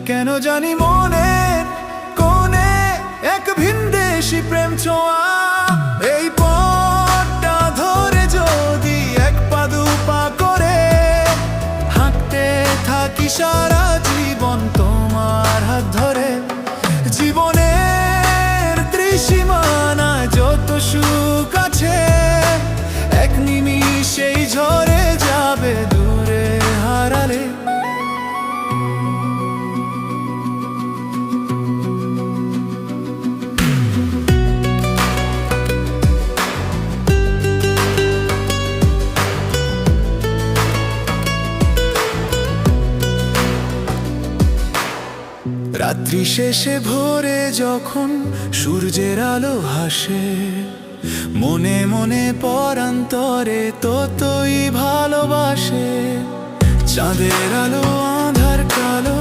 কেন জানি মনের কোণে এক ভিনদেশি প্রেম ছোঁয়া। এই পথটা ধরে যদি এক পা দু পা করে হাঁটতে থাকি সারা জীবন তোমার হাত ধরে, জীবনের ত্রিসীমানায় যত সুখ আছে এক নিমিষেই ঝরে যাবে দূরে হারালে। রাত্রি শেষে ভোরে যখন সূর্যের আলো হাসে, মনে মনে পরান্তরে ততই ভালোবাসে। চাঁদের আলো আঁধার কালো